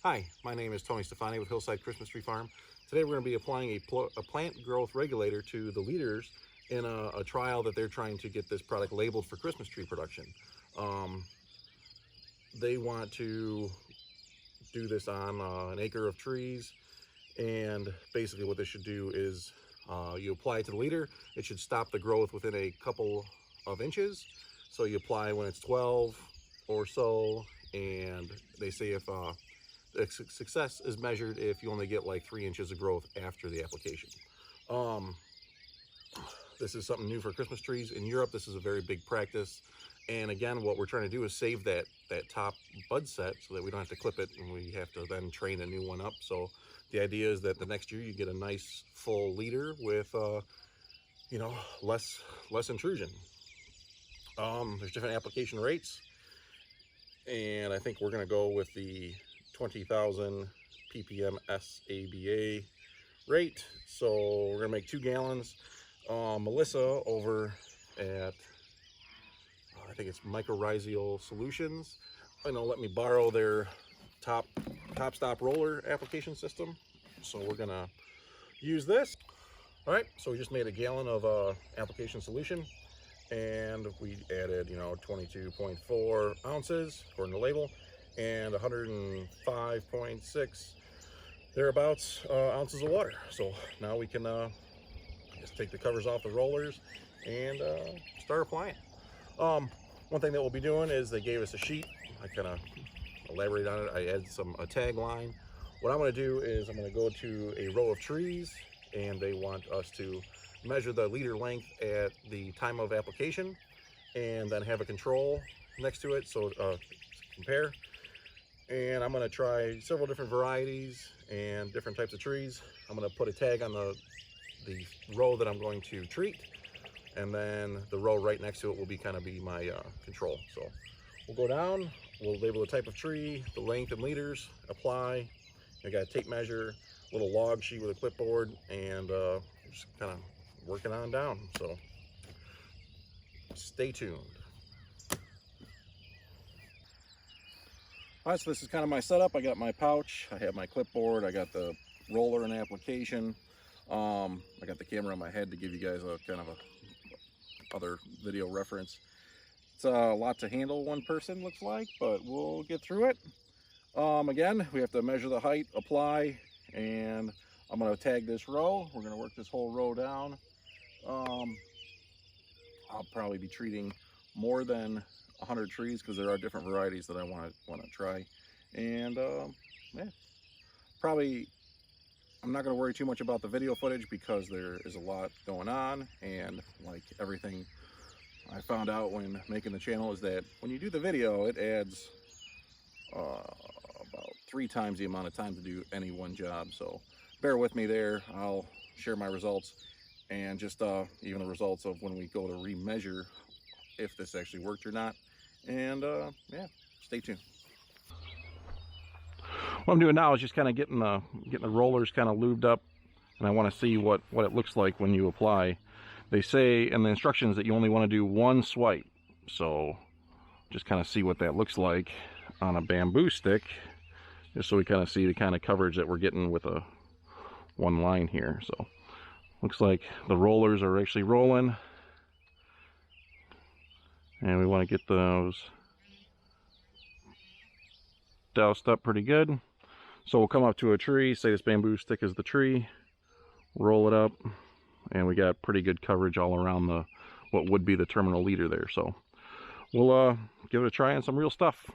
Hi, my name is Tony Stefani with Hillside Christmas Tree Farm. Today we're going to be applying a plant growth regulator to the leaders in a trial that they're trying to get this product labeled for Christmas tree production. They want to do this on an acre of trees, and basically what this should do is you apply it to the leader. It should stop the growth within a couple of inches. So you apply when it's 12 or so, and they say if success is measured if you only get like 3 inches of growth after the application. This is something new for Christmas trees. In Europe, this is a very big practice. And again, what we're trying to do is save that top bud set so that we don't have to clip it and we have to then train a new one up. So the idea is that the next year you get a nice full leader with, less intrusion. There's different application rates, and I think we're going to go with the 20,000 ppm SABA rate. So we're going to make 2 gallons. Melissa over at I think it's Mycorrhizal Solutions, let me borrow their top stop roller application system. So we're gonna use this. All right, so we just made a gallon of application solution, and we added 22.4 ounces according to the label, and 105.6 thereabouts ounces of water. So now we can just take the covers off the rollers and start applying. One thing that we'll be doing is they gave us a sheet. I kind of elaborate on it. I added a tagline. What I'm going to do is I'm going to go to a row of trees, and they want us to measure the leader length at the time of application, and then have a control next to it so compare. And I'm going to try several different varieties and different types of trees. I'm going to put a tag on the row that I'm going to treat, and then the row right next to it will be my control. So we'll go down, we'll label the type of tree, the length and liters, apply. I got a tape measure, little log sheet with a clipboard, and just kind of working on down. So stay tuned. All right, so this is kind of my setup. I got my pouch, I have my clipboard, I got the roller and application. I got the camera on my head to give you guys a kind of a other video reference. It's a lot to handle, one person looks like, but we'll get through it. Again, we have to measure the height, apply, and I'm going to tag this row. We're going to work this whole row down. I'll probably be treating more than 100 trees because there are different varieties that I want to try. And yeah, probably I'm not going to worry too much about the video footage because there is a lot going on, and like everything I found out when making the channel is that when you do the video, it adds about 3 times the amount of time to do any one job. So bear with me there. I'll share my results and just even the results of when we go to remeasure if this actually worked or not. And yeah, stay tuned. What I'm doing now is just kind of getting the rollers kind of lubed up, and I want to see what it looks like when you apply. They say in the instructions that you only want to do 1 swipe, so just kind of see what that looks like on a bamboo stick, just so we kind of see the kind of coverage that we're getting with a 1 line here. So looks like the rollers are actually rolling, and we want to get those doused up pretty good. So we'll come up to a tree, say this bamboo stick is the tree, roll it up, and we got pretty good coverage all around what would be the terminal leader there. So we'll give it a try on some real stuff.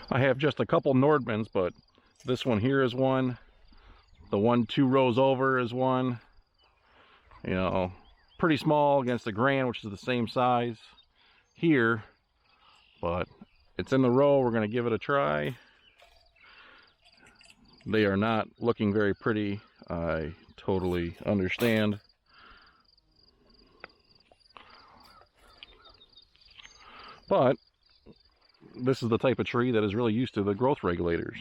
I have just a couple Nordmans, but this one here is one. The one 2 rows over is one. You know, pretty small against the Grand, which is the same size here, but it's in the row. We're going to give it a try. They are not looking very pretty. I totally understand. But this is the type of tree that is really used to the growth regulators.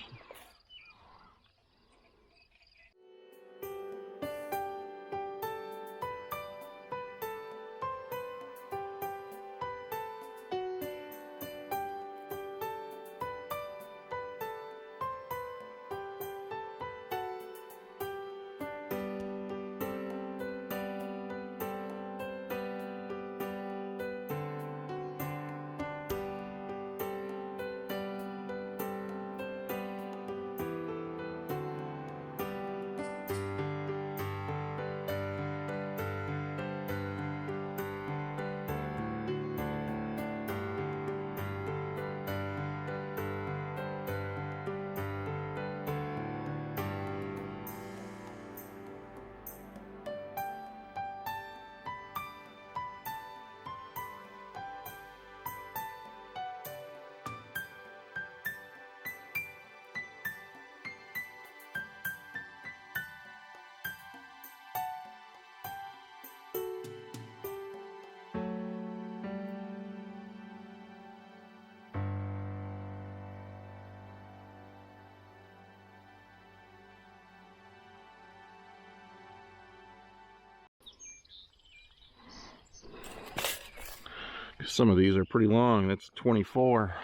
Some of these are pretty long. That's 24.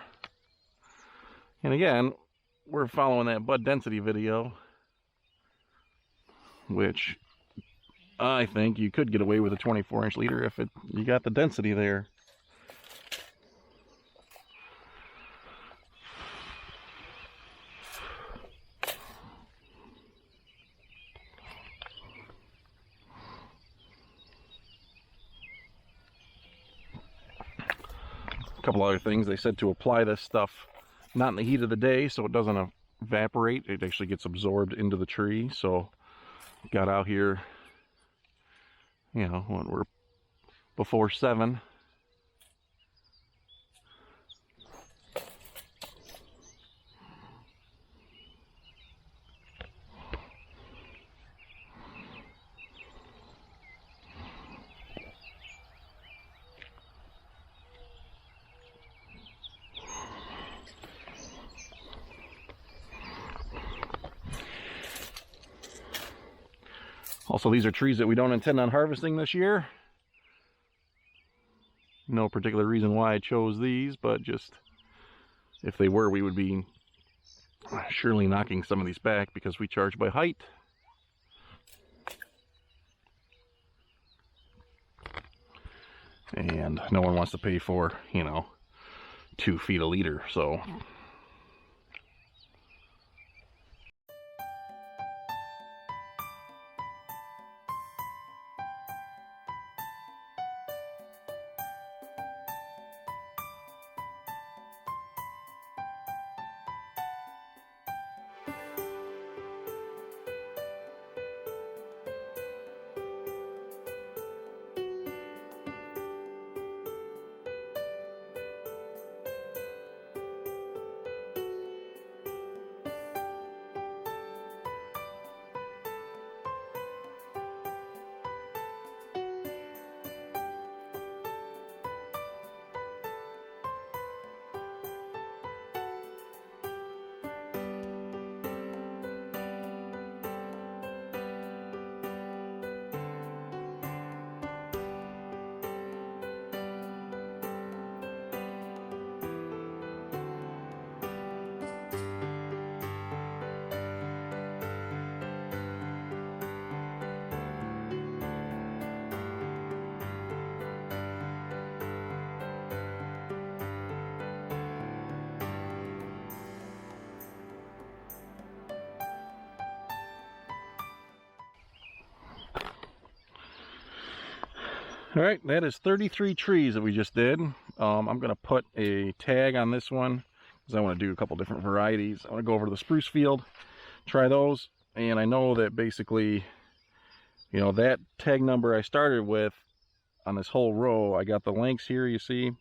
And again, we're following that bud density video, which I think you could get away with a 24-inch leader if you got the density there. A couple other things. They said to apply this stuff not in the heat of the day so it doesn't evaporate. It actually gets absorbed into the tree. So got out here, you know, when we're before 7. Also, these are trees that we don't intend on harvesting this year. No particular reason why I chose these, but just if they were, we would be surely knocking some of these back because we charge by height. And no one wants to pay for, you know, 2 feet a leader, so... All right, that is 33 trees that we just did. I'm going to put a tag on this one because I want to do a couple different varieties. I want to go over to the spruce field, try those, and I know that basically, you know, that tag number I started with on this whole row, I got the lengths here, you see,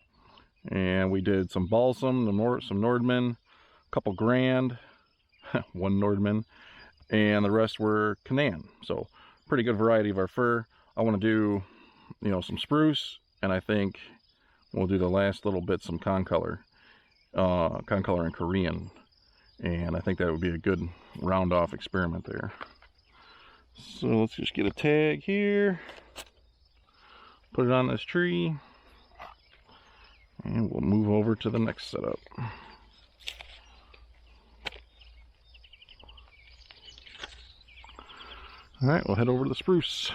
and we did some balsam, some Nordman, a couple grand, one Nordman, and the rest were Canaan. So pretty good variety of our fir. I want to do, you know, some spruce, and I think we'll do the last little bit some Concolor, Concolor and Korean, and I think that would be a good round off experiment there. So let's just get a tag here, put it on this tree, and we'll move over to the next setup. All right, we'll head over to the spruce.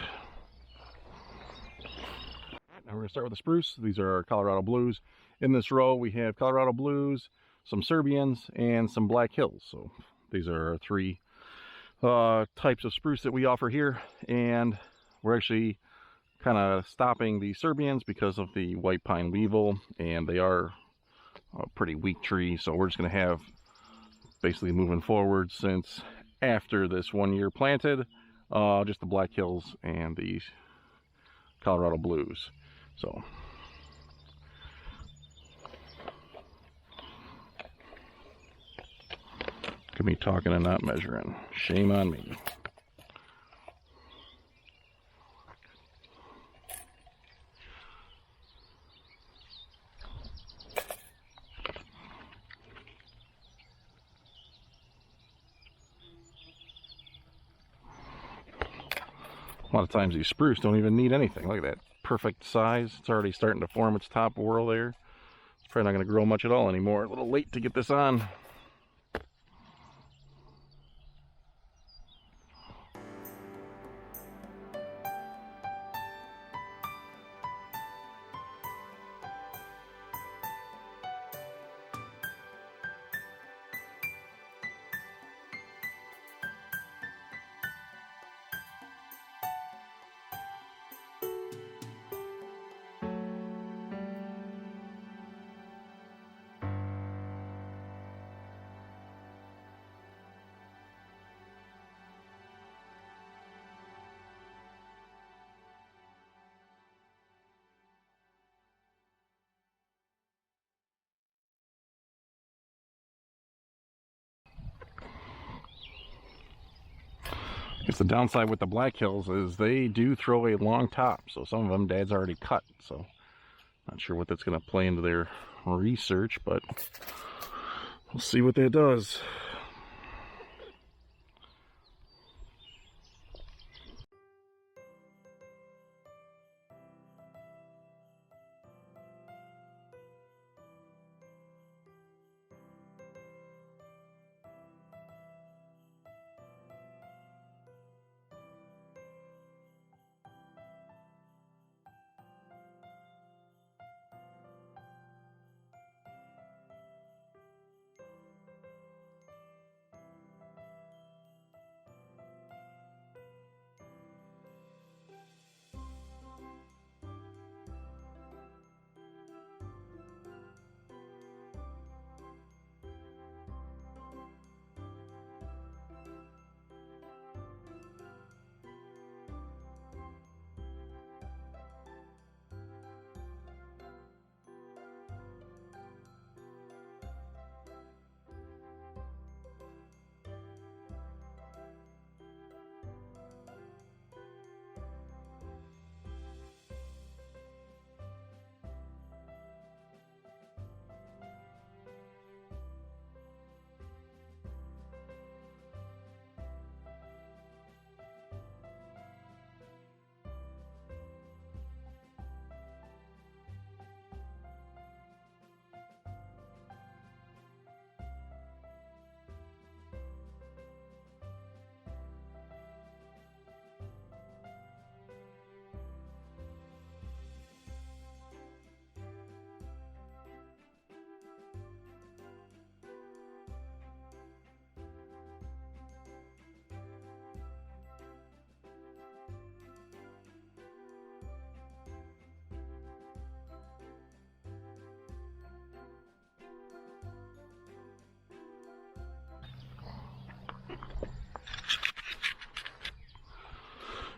Now we're going to start with the spruce. These are our Colorado blues. In this row, we have Colorado blues, some Serbians, and some Black Hills. So these are our three types of spruce that we offer here. And we're actually kind of stopping the Serbians because of the white pine weevil, and they are a pretty weak tree. So we're just going to have, basically moving forward, since after this 1 year planted, just the Black Hills and the Colorado blues. So look at me talking and not measuring. Shame on me. A lot of times these spruce don't even need anything. Look at that perfect size. It's already starting to form its top whorl there. It's probably not going to grow much at all anymore. A little late to get this on. I guess the downside with the Black Hills is they do throw a long top, so some of them Dad's already cut, so not sure what that's going to play into their research, but we'll see what that does.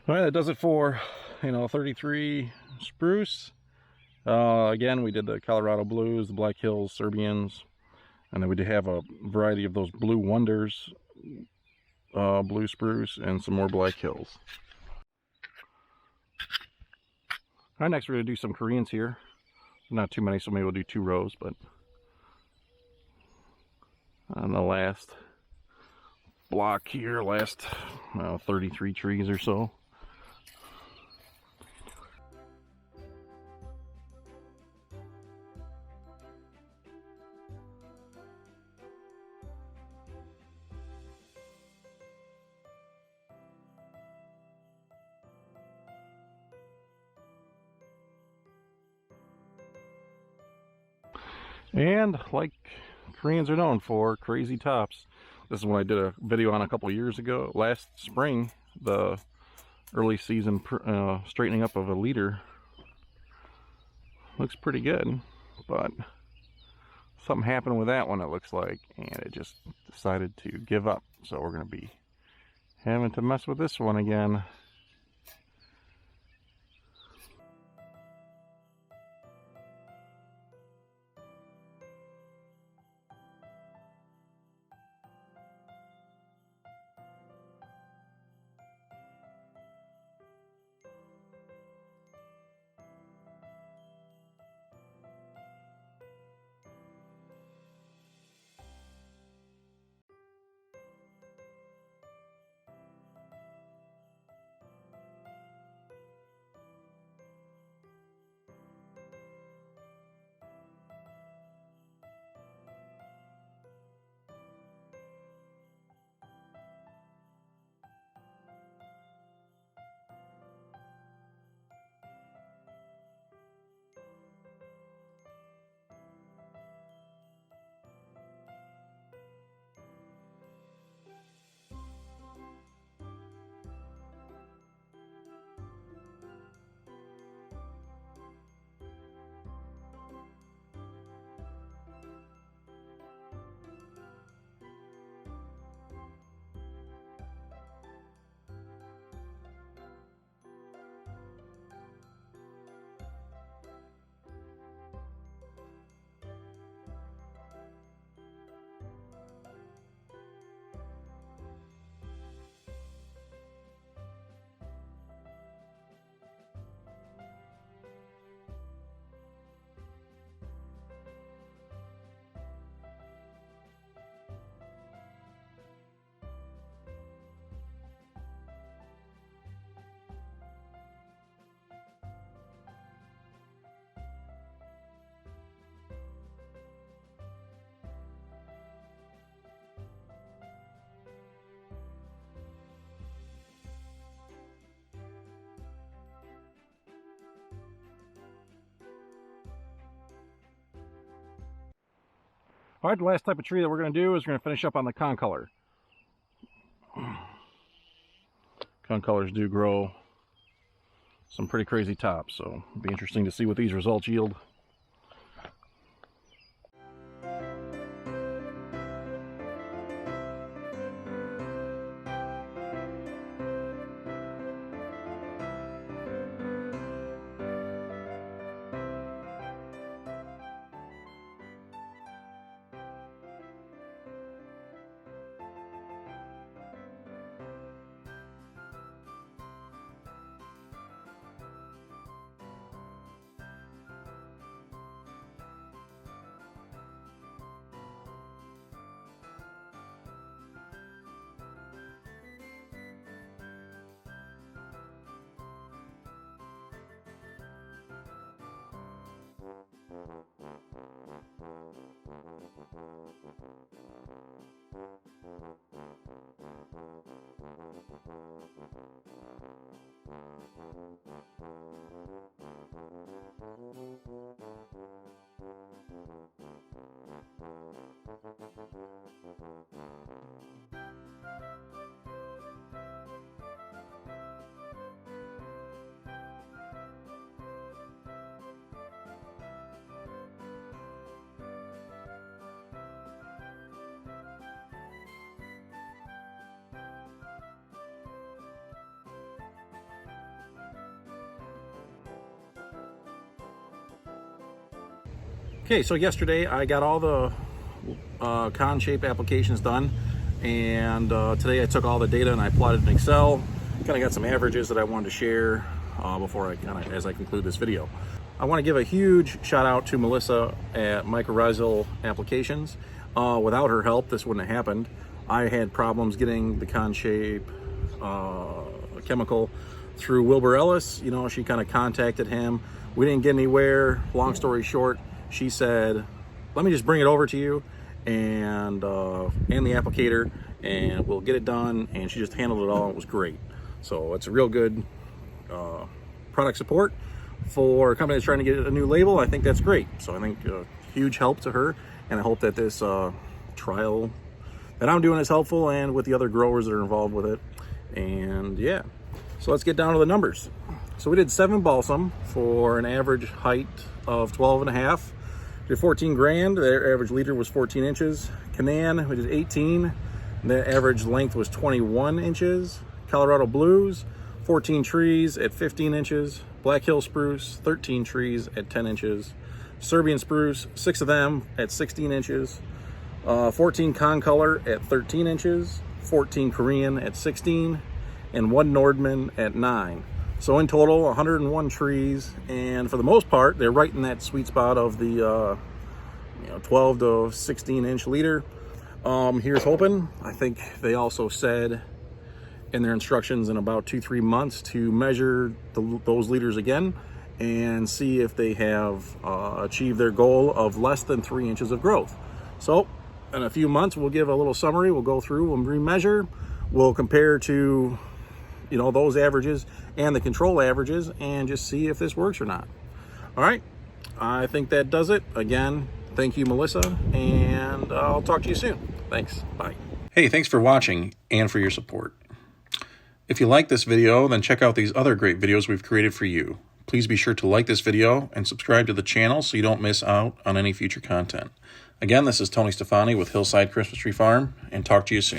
All right, that does it for 33 spruce. Again, we did the Colorado blues, the Black Hills Serbians, and then we did have a variety of those blue wonders, blue spruce, and some more Black Hills. All right, next we're going to do some Koreans here. Not too many, so maybe we'll do 2 rows, but on the last block here, last 33 trees or so. And like Koreans are known for, crazy tops. This is what I did a video on a couple years ago, last spring, the early season straightening up of a leader. Looks pretty good, but something happened with that one, it looks like, and it just decided to give up. So we're going to be having to mess with this one again. All right, the last type of tree that we're going to do is we're going to finish up on the Concolor. Concolors do grow some pretty crazy tops, so it'll be interesting to see what these results yield. Okay, so yesterday I got all the ConShape applications done, and today I took all the data and I plotted in Excel. Kind of got some averages that I wanted to share before as I conclude this video. I want to give a huge shout out to Melissa at Mycorrhizal Applications. Without her help, this wouldn't have happened. I had problems getting the ConShape chemical through Wilbur Ellis. You know, she kind of contacted him. We didn't get anywhere. Long story short, she said, let me just bring it over to you and the applicator, and we'll get it done. And she just handled it all. It was great. So it's a real good product support for a company that's trying to get a new label. I think that's great. So I think huge help to her, and I hope that this trial that I'm doing is helpful, and with the other growers that are involved with it. And yeah, so let's get down to the numbers. So we did 7 balsam for an average height of 12.5. Did 14 grand. Their average liter was 14 inches. Canaan, we did 18. The average length was 21 inches. Colorado Blues, 14 trees at 15 inches. Black Hill Spruce, 13 trees at 10 inches. Serbian Spruce, 6 of them at 16 inches. 14 Concolor at 13 inches. 14 Korean at 16. And 1 Nordman at 9. So in total, 101 trees, and for the most part, they're right in that sweet spot of the 12 to 16 inch liter. Here's hoping. I think they also said in their instructions in about 2-3 months to measure those liters again and see if they have achieved their goal of less than 3 inches of growth. So in a few months, we'll give a little summary. We'll go through, we'll remeasure, we'll compare to those averages and the control averages, and just see if this works or not. All right, I think that does it. Again, thank you, Melissa, and I'll talk to you soon. Thanks, bye. Hey, thanks for watching and for your support. If you like this video, then check out these other great videos we've created for you. Please be sure to like this video and subscribe to the channel so you don't miss out on any future content. Again, this is Tony Stefani with Hillside Christmas Tree Farm, and talk to you soon.